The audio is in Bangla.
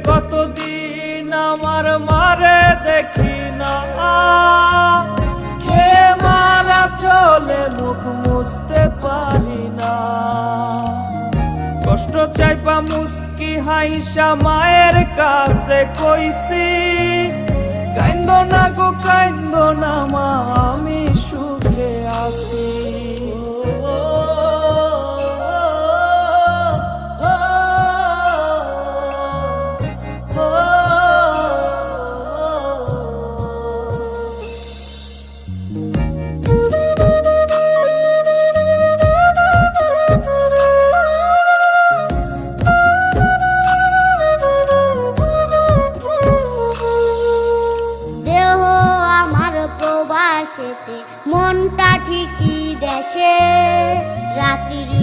কতদিন আমার মারে দেখি না, কে মারা চলে মুখ মুছতে পারি না। কষ্ট চাইপা মুস্কি হাইসা মায়ের কাছে কইছি, কাইন্দো না গো কাইন্দো না মা, আমি সুখে আছি। প্রবাসেতে মনটা ঠিকই দেশে, রাত্রি